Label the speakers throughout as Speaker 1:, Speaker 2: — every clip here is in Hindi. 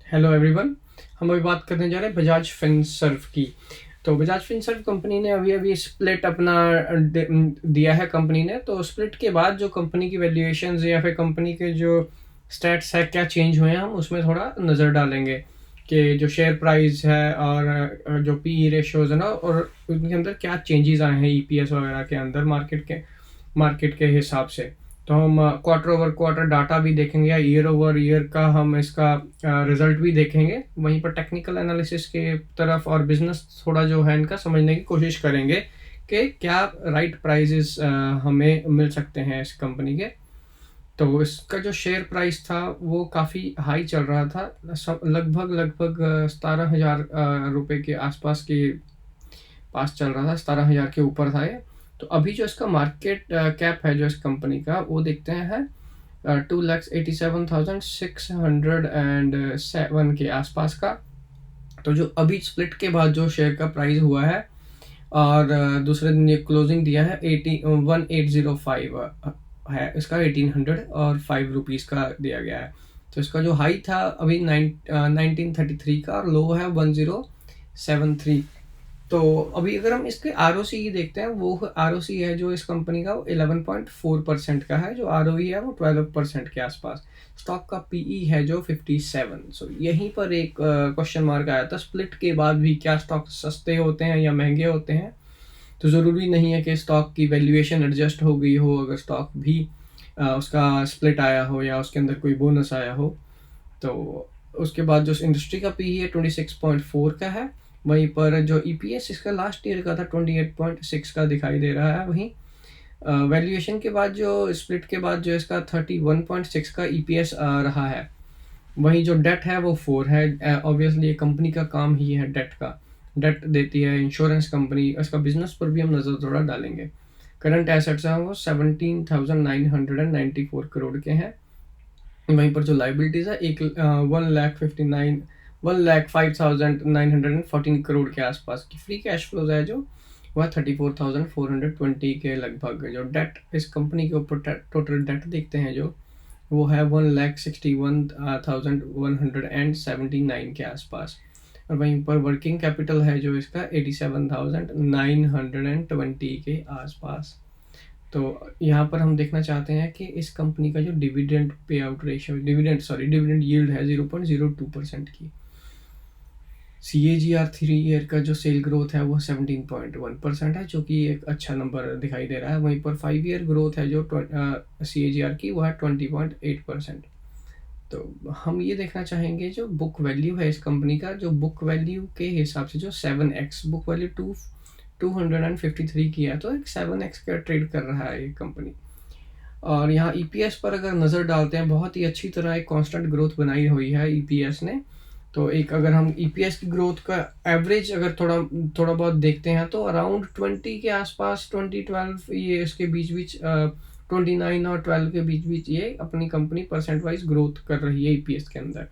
Speaker 1: Hello everyone. हम अभी बात करने जा रहे हैं बजाज फिनसर्व की। तो बजाज फिनसर्व कंपनी ने अभी अभी स्प्लिट अपना दिया है कंपनी ने। तो स्प्लिट के बाद जो कंपनी की वैल्यूएशंस या फिर कंपनी के जो स्टैट्स है क्या चेंज हुए हैं, हम उसमें थोड़ा नज़र डालेंगे कि जो शेयर प्राइस है और जो पी रेशियोज है ना, और उनके अंदर क्या चेंजेस आए हैं ईपीएस वगैरह के अंदर मार्केट के हिसाब से। तो हम क्वार्टर ओवर क्वार्टर डाटा भी देखेंगे या ईयर ओवर ईयर का हम इसका रिजल्ट भी देखेंगे। वहीं पर टेक्निकल एनालिसिस के तरफ और बिजनेस थोड़ा जो है इनका समझने की कोशिश करेंगे कि क्या राइट प्राइजेस हमें मिल सकते हैं इस कंपनी के। तो इसका जो शेयर प्राइस था वो काफ़ी हाई चल रहा था, लगभग लगभग 17,000 रुपये के आसपास के पास चल रहा था, 17,000 के ऊपर था ये। तो अभी जो इसका मार्केट कैप है जो इस कंपनी का, वो देखते हैं 2,87,607 के आसपास का। तो जो अभी स्प्लिट के बाद जो शेयर का प्राइस हुआ है और दूसरे दिन ये क्लोजिंग दिया है 18,1805 है इसका, 1805 रुपीज़ का दिया गया है। तो इसका जो हाई था अभी 1933 का और लो है 1073। तो अभी अगर हम इसके आरओसी देखते हैं, वो आरओसी है जो इस कंपनी का, वो 11.4% का है। जो आरओई है वो 12% के आसपास। स्टॉक का पीई है जो 57। सो यहीं पर एक क्वेश्चन मार्क आया था, स्प्लिट के बाद भी क्या स्टॉक सस्ते होते हैं या महंगे होते हैं। तो ज़रूरी नहीं है कि स्टॉक की वैल्यूएशन एडजस्ट हो गई हो अगर स्टॉक भी उसका स्प्लिट आया हो या उसके अंदर कोई बोनस आया हो। तो उसके बाद जो इंडस्ट्री का पी है 26.4 का है। वहीं पर जो ईपीएस इसका लास्ट ईयर का था 28.6 का दिखाई दे रहा है। वहीं वैल्यूएशन के बाद जो स्प्लिट के बाद जो इसका 31.6 का ईपीएस रहा है। वहीं जो डेट है वो 4 है। ऑब्वियसली ये कंपनी का काम ही है डेट का, डेट देती है इंश्योरेंस कंपनी। इसका बिजनेस पर भी हम नज़र थोड़ा डालेंगे। करंट एसेट्स हैं वो 17,994 करोड़ के हैं। वहीं पर जो लाइबिलिटीज़ है 1,05,914 करोड़ के आसपास की। फ्री कैश फ्लोज है जो वह 34,420 के लगभग। जो डेट इस कंपनी के ऊपर टोटल डेट देखते हैं जो वो है 1,61,179 के आसपास। और वहीं पर वर्किंग कैपिटल है जो इसका 87,920 के आसपास। तो यहाँ पर हम देखना चाहते हैं कि इस कंपनी का जो dividend pay out ratio, dividend yield है 0.02% की। CAGR 3 ईयर का जो सेल ग्रोथ है वो 17.1% है, जो कि एक अच्छा नंबर दिखाई दे रहा है। वहीं पर 5 ईयर ग्रोथ है जो CAGR की वो है 20.8%। तो हम ये देखना चाहेंगे जो बुक वैल्यू है इस कंपनी का, जो बुक वैल्यू के हिसाब से जो 7x बुक वैल्यू 253 की है, तो एक 7x का ट्रेड कर रहा है ये कंपनी। और यहाँ ईपीएस पर अगर नज़र डालते हैं, बहुत ही अच्छी तरह एक कांस्टेंट ग्रोथ बनाई हुई है ईपीएस ने। तो एक अगर हम ईपीएस की ग्रोथ का एवरेज अगर थोड़ा थोड़ा बहुत देखते हैं तो अराउंड 20 के आसपास, 2012 ये इसके बीच बीच 29 और 12 के बीच बीच ये अपनी कंपनी परसेंट वाइज ग्रोथ कर रही है ईपीएस के अंदर।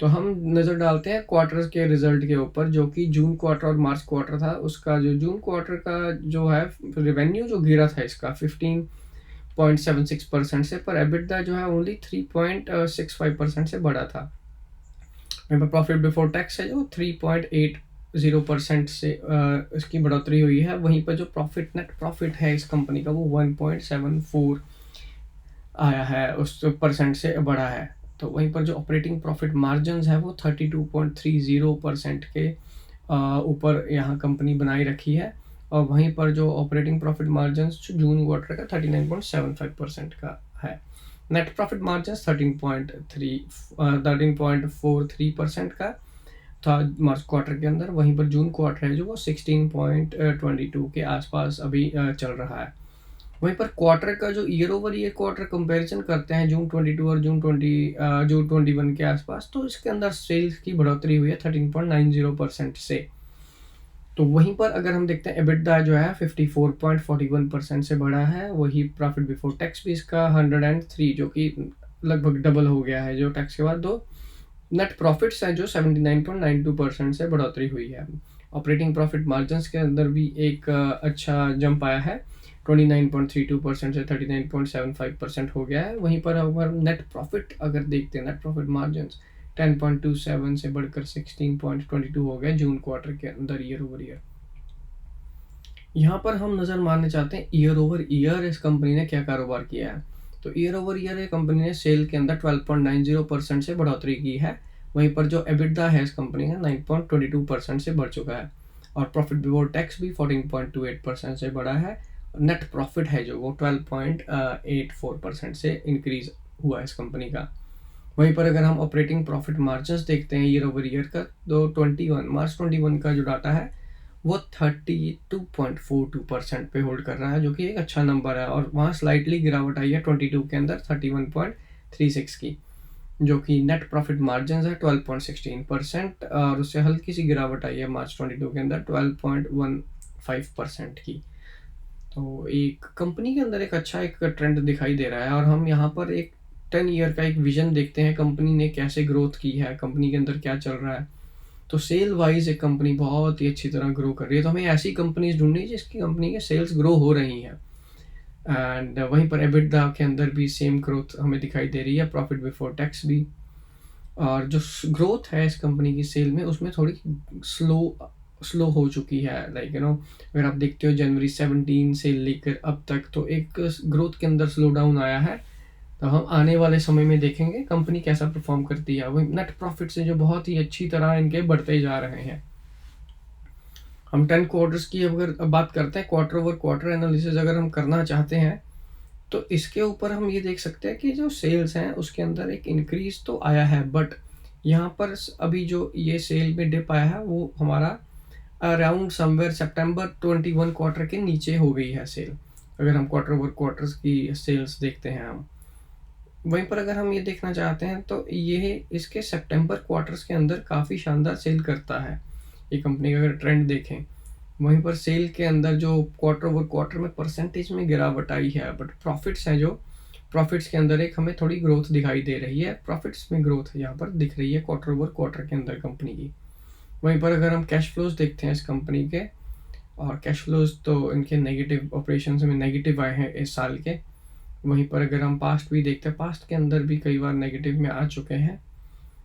Speaker 1: तो हम नज़र डालते हैं क्वार्टर्स के रिजल्ट के ऊपर, जो कि जून क्वार्टर और मार्च क्वार्टर था। उसका जो जून क्वार्टर का जो है रेवेन्यू जो गिरा था इसका 15.76% से, पर एबिटडा जो है ओनली 3.65% से बढ़ा था। वहीं पर प्रॉफिट बिफोर टैक्स है जो 3.80% से इसकी बढ़ोतरी हुई है। वहीं पर जो नेट प्रॉफिट है इस कंपनी का वो 1.74 आया है, उस परसेंट से बढ़ा है। तो वहीं पर जो ऑपरेटिंग प्रॉफिट मार्जिन है वो 32.30% के ऊपर यहाँ कंपनी बनाई रखी है। और वहीं पर जो ऑपरेटिंग प्रॉफिट मार्जिन जून क्वार्टर का 39.75% का है। नेट प्रॉफिट मार्जिन 13.43% का था मार्च क्वार्टर के अंदर। वहीं पर जून क्वार्टर है जो वो 16.22 के आसपास अभी चल रहा है। वहीं पर क्वार्टर का जो year over year quarter comparison करते हैं जून 22 और जून 21 के आसपास, तो इसके अंदर सेल्स की बढ़ोतरी हुई है 13.90% से। तो वहीं पर अगर हम देखते हैं एबिटडा जो है 54.41% से बढ़ा है। वही प्रॉफिट बिफोर टैक्स भी इसका 103, जो कि लगभग डबल हो गया है जो टैक्स के बाद। दो नेट प्रॉफिट्स हैं जो 79.92% से बढ़ोतरी हुई है। ऑपरेटिंग प्रॉफिट मार्जिन के अंदर भी एक अच्छा जंप आया है, 29.32% से 39.75% हो गया है। वहीं पर अगर नेट प्रॉफिट अगर देखते हैं, नेट प्रॉफिट मार्जिन 10.27 से बढ़कर 16.22 हो गया जून क्वार्टर के अंदर ईयर ओवर ईयर। यहाँ पर हम नज़र मारने चाहते हैं ईयर ओवर ईयर इस कंपनी ने क्या कारोबार किया है। तो ईयर ओवर ईयर ये कंपनी ने सेल के अंदर 12.90% से बढ़ोतरी की है। वहीं पर जो एबिटडा है इस कंपनी का 9.22% से बढ़ चुका है और प्रॉफिट बिफोर टैक्स भी 14.28% से बढ़ा है। नेट प्रॉफिट है जो वो 12.84% से इंक्रीज हुआ है इस कंपनी का। वहीं पर अगर हम ऑपरेटिंग प्रॉफिट मार्जिन्स देखते हैं ईयर ओवर ईयर का, तो मार्च 21 का जो डाटा है वो 32.42% पे होल्ड कर रहा है, जो कि एक अच्छा नंबर है। और वहाँ स्लाइटली गिरावट आई है 22 के अंदर 31.36 की, जो कि नेट प्रॉफिट मार्जिन है 12.16% और उससे हल्की सी गिरावट आई है मार्च 22 के अंदर 12.15% की। तो एक कंपनी के अंदर एक अच्छा एक ट्रेंड दिखाई दे रहा है। और हम यहाँ पर एक 10 ईयर का एक विजन देखते हैं, कंपनी ने कैसे ग्रोथ की है, कंपनी के अंदर क्या चल रहा है। तो सेल वाइज एक कंपनी बहुत ही अच्छी तरह ग्रो कर रही है। तो हमें ऐसी कंपनीज ढूंढनी है जिसकी कंपनी के सेल्स ग्रो हो रही हैं। एंड वहीं पर एबिटडा के अंदर भी सेम ग्रोथ हमें दिखाई दे रही है, प्रॉफिट बिफोर टैक्स भी। और जो ग्रोथ है इस कंपनी की सेल में उसमें थोड़ी स्लो हो चुकी है। लाइक अगर आप देखते हो जनवरी 17 से लेकर अब तक तो एक ग्रोथ के अंदर स्लो डाउन आया है। तो हम आने वाले समय में देखेंगे कंपनी कैसा परफॉर्म करती है। वही नेट प्रॉफिट से जो बहुत ही अच्छी तरह इनके बढ़ते जा रहे हैं। हम 10 क्वार्टर्स की अगर बात करते हैं, क्वार्टर ओवर क्वार्टर एनालिसिस अगर हम करना चाहते हैं तो इसके ऊपर हम ये देख सकते हैं कि जो सेल्स हैं उसके अंदर एक इंक्रीज तो आया है, बट यहाँ पर अभी जो ये सेल में डिप आया है वो हमारा अराउंड समवेयर सितंबर 21 क्वार्टर के नीचे हो गई है सेल। अगर हम क्वार्टर ओवर क्वार्टर्स की सेल्स देखते हैं हम, वहीं पर अगर हम ये देखना चाहते हैं तो ये इसके सितंबर क्वार्टर्स के अंदर काफ़ी शानदार सेल करता है ये कंपनी का अगर ट्रेंड देखें। वहीं पर सेल के अंदर जो क्वार्टर ओवर क्वार्टर में परसेंटेज में गिरावट आई है, बट प्रॉफिट्स हैं जो प्रॉफिट्स के अंदर एक हमें थोड़ी ग्रोथ दिखाई दे रही है। प्रॉफिट्स में ग्रोथ यहाँ पर दिख रही है क्वार्टर ओवर क्वार्टर के अंदर कंपनी की। वहीं पर अगर हम कैश फ्लोज देखते हैं इस कंपनी के, और कैश फ्लोज तो इनके नेगेटिव ऑपरेशन में नेगेटिव आए हैं इस साल के। वहीं पर अगर हम पास्ट भी देखते हैं, पास्ट के अंदर भी कई बार नेगेटिव में आ चुके हैं।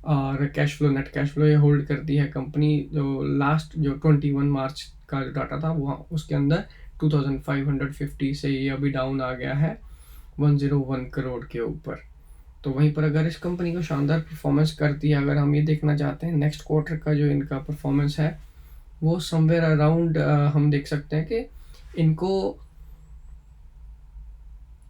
Speaker 1: और cash flow, net cash flow ये होल्ड करती है कंपनी। जो लास्ट जो 21 मार्च का जो डाटा था वो उसके अंदर 2550 से ये अभी डाउन आ गया है 101 करोड़ के ऊपर। तो वहीं पर अगर इस कंपनी को शानदार परफॉर्मेंस करती है, अगर हम ये देखना चाहते हैं नेक्स्ट क्वार्टर का जो इनका परफॉर्मेंस है वो समवेयर अराउंड हम देख सकते हैं कि इनको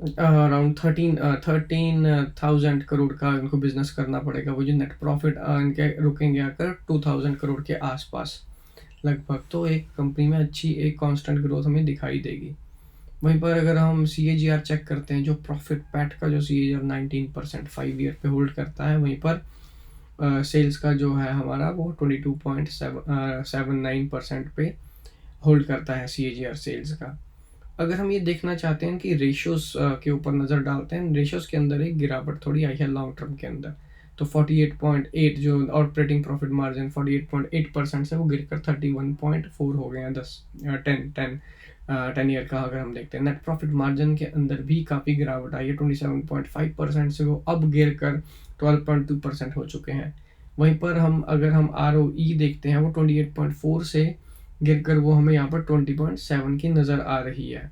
Speaker 1: अराउंड 13,000 करोड़ का इनको बिजनेस करना पड़ेगा। वो जो नेट प्रॉफिट इनके रुकेंगे आकर 2,000 करोड़ के आसपास लगभग। तो एक कंपनी में अच्छी एक कांस्टेंट ग्रोथ हमें दिखाई देगी। वहीं पर अगर हम CAGR चेक करते हैं, जो प्रॉफिट पैट का जो CAGR 19% 5 ईयर पे होल्ड करता है। वहीं पर सेल्स का जो है हमारा वो 22.79% पे होल्ड करता है CAGR सेल्स का। अगर हम ये देखना चाहते हैं कि रेशियोज के ऊपर नज़र डालते हैं, रेशियोज के अंदर एक गिरावट थोड़ी आई है लॉन्ग टर्म के अंदर। तो 48.8 जो ऑपरेटिंग प्रॉफिट मार्जिन 48.8% से वो गिरकर 31.4 हो गए हैं 10 ईयर का। अगर हम देखते हैं नेट प्रॉफिट मार्जिन के अंदर भी काफ़ी गिरावट आई है 27.5% से वो अब गिरकर 12.2% हो चुके हैं। वहीं पर अगर हम ROE देखते हैं वो 28.4 से गिरकर वो हमें यहाँ पर 20.7 की नज़र आ रही है।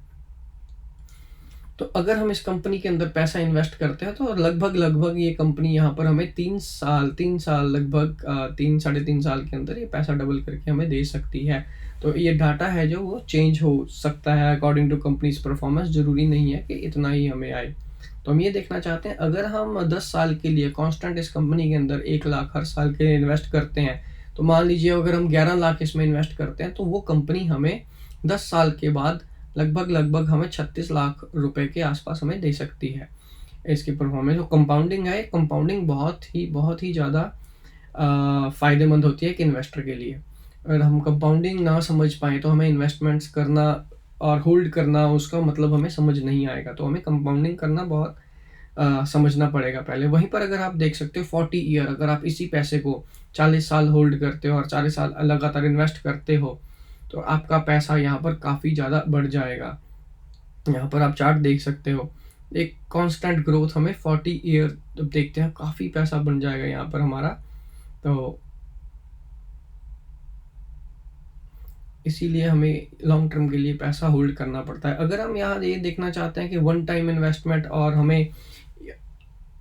Speaker 1: तो अगर हम इस कंपनी के अंदर पैसा इन्वेस्ट करते हैं तो लगभग ये कंपनी यहाँ पर हमें 3 साल लगभग 3-3.5 साल के अंदर ये पैसा डबल करके हमें दे सकती है। तो ये डाटा है जो वो चेंज हो सकता है अकॉर्डिंग टू कंपनीज परफॉर्मेंस। ज़रूरी नहीं है कि इतना ही हमें आए। तो हम ये देखना चाहते हैं, अगर हम 10 साल के लिए कांस्टेंट इस कंपनी के अंदर 1 लाख हर साल के लिए इन्वेस्ट करते हैं, तो मान लीजिए अगर हम 11 लाख इसमें इन्वेस्ट करते हैं तो वो कंपनी हमें 10 साल के बाद लगभग हमें 36 लाख रुपए के आसपास हमें दे सकती है। इसकी परफॉर्मेंस जो कंपाउंडिंग है, कंपाउंडिंग बहुत ही ज़्यादा फ़ायदेमंद होती है एक इन्वेस्टर के लिए। अगर हम कंपाउंडिंग ना समझ पाएँ तो हमें इन्वेस्टमेंट्स करना और होल्ड करना उसका मतलब हमें समझ नहीं आएगा। तो हमें कंपाउंडिंग करना बहुत समझना पड़ेगा पहले। वहीं पर अगर आप देख सकते हो 40 ईयर, अगर आप इसी पैसे को 40 साल होल्ड करते हो और 40 साल लगातार इन्वेस्ट करते हो तो आपका पैसा यहाँ पर काफ़ी ज़्यादा बढ़ जाएगा। यहाँ पर आप चार्ट देख सकते हो, एक कांस्टेंट ग्रोथ हमें 40 ईयर जब देखते हैं काफ़ी पैसा बन जाएगा यहाँ पर हमारा तो इसीलिए हमें लॉन्ग टर्म के लिए पैसा होल्ड करना पड़ता है। अगर हम यहाँ ये देखना चाहते हैं कि वन टाइम इन्वेस्टमेंट और हमें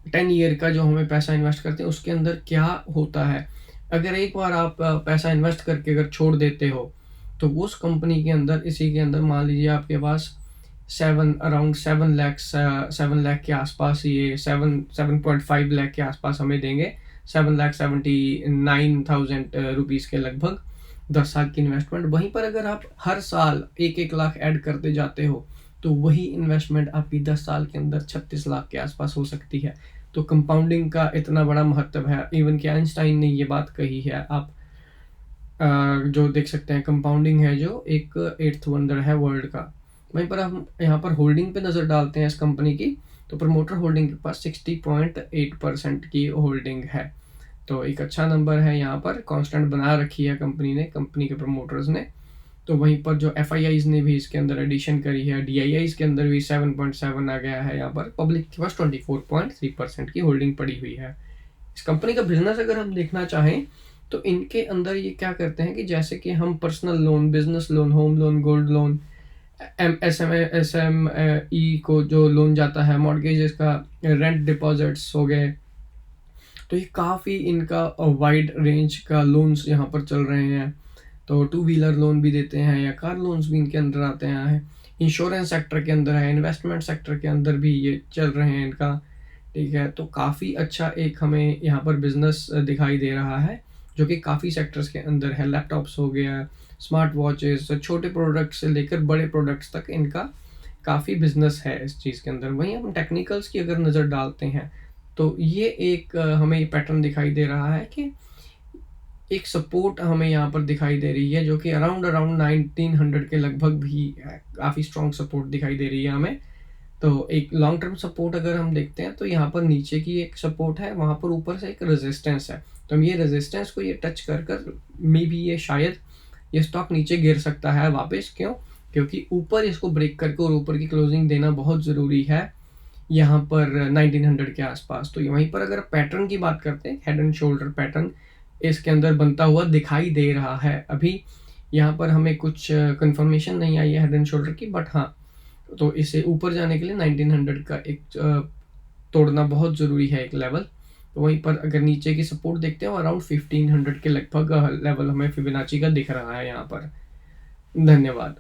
Speaker 1: 10 ईयर का जो हमें पैसा इन्वेस्ट करते हैं उसके अंदर क्या होता है। अगर एक बार आप पैसा इन्वेस्ट करके अगर छोड़ देते हो, तो उस कंपनी के अंदर, इसी के अंदर मान लीजिए आपके पास 7 लाख के आसपास, ये 7.5 लाख के आसपास हमें देंगे, 7,79,000 रुपीज़ के लगभग 10 साल की इन्वेस्टमेंट। वहीं पर अगर आप हर साल 1-1 लाख ऐड करते जाते हो, तो वही इन्वेस्टमेंट आपकी 10 साल के अंदर 36 लाख के आसपास हो सकती है। तो कंपाउंडिंग का इतना बड़ा महत्व है, इवन कि आइंस्टाइन ने ये बात कही है। आप जो देख सकते हैं, कंपाउंडिंग है जो एक 8th वंडर है वर्ल्ड का। वहीं पर हम यहाँ पर होल्डिंग पे नज़र डालते हैं इस कंपनी की, तो प्रमोटर होल्डिंग के पास 60.8% की होल्डिंग है। तो एक अच्छा नंबर है, यहाँ पर कांस्टेंट बना रखी है कंपनी ने, कंपनी के प्रमोटर्स ने। तो वहीं पर जो एफआईआईज ने भी इसके अंदर एडिशन करी है, डीआईआईज के अंदर भी 7.7 आ गया है। यहाँ पर पब्लिक के पास 24.3% की होल्डिंग पड़ी हुई है। इस कंपनी का बिजनेस अगर हम देखना चाहें, तो इनके अंदर ये क्या करते हैं कि जैसे कि हम personal loan, business loan, home loan, gold loan, SME को जो लोन जाता है, मॉर्गेजेस का, रेंट डिपॉजिट्स हो गए, तो ये काफ़ी इनका वाइड रेंज का लोन्स यहाँ पर चल रहे हैं। तो टू व्हीलर लोन भी देते हैं या कार लोन्स भी इनके अंदर आते हैं। इंश्योरेंस सेक्टर के अंदर है, इन्वेस्टमेंट सेक्टर के अंदर भी ये चल रहे हैं इनका। ठीक है, तो काफ़ी अच्छा एक हमें यहाँ पर बिजनेस दिखाई दे रहा है, जो कि काफ़ी सेक्टर्स के अंदर है। लैपटॉप्स हो गया, स्मार्ट वॉचेस, छोटे प्रोडक्ट्स से लेकर बड़े प्रोडक्ट्स तक इनका काफ़ी बिजनेस है इस चीज़ के अंदर। वहीं हम टेक्निकल्स की अगर नज़र डालते हैं, तो ये एक हमें ये पैटर्न दिखाई दे रहा है कि एक सपोर्ट हमें यहाँ पर दिखाई दे रही है, जो कि अराउंड 1900 के लगभग भी है। काफ़ी स्ट्रॉन्ग सपोर्ट दिखाई दे रही है हमें। तो एक लॉन्ग टर्म सपोर्ट अगर हम देखते हैं, तो यहाँ पर नीचे की एक सपोर्ट है, वहाँ पर ऊपर से एक रेजिस्टेंस है। तो हम ये रेजिस्टेंस को ये टच कर कर मे भी ये शायद ये स्टॉक नीचे गिर सकता है वापस। क्यों? क्योंकि ऊपर इसको ब्रेक करके और ऊपर की क्लोजिंग देना बहुत ज़रूरी है यहाँ पर 1900 के आसपास। तो वहीं पर अगर पैटर्न की बात करते हैं, हेड एंड शोल्डर पैटर्न इसके अंदर बनता हुआ दिखाई दे रहा है। अभी यहाँ पर हमें कुछ कंफर्मेशन नहीं आई है हेड एंड शोल्डर की, बट हाँ, तो इसे ऊपर जाने के लिए 1900 का एक तोड़ना बहुत ज़रूरी है, एक लेवल। तो वहीं पर अगर नीचे की सपोर्ट देखते हो, अराउंड 1500 के लगभग लेवल हमें फिबोनाची का दिख रहा है यहाँ पर। धन्यवाद।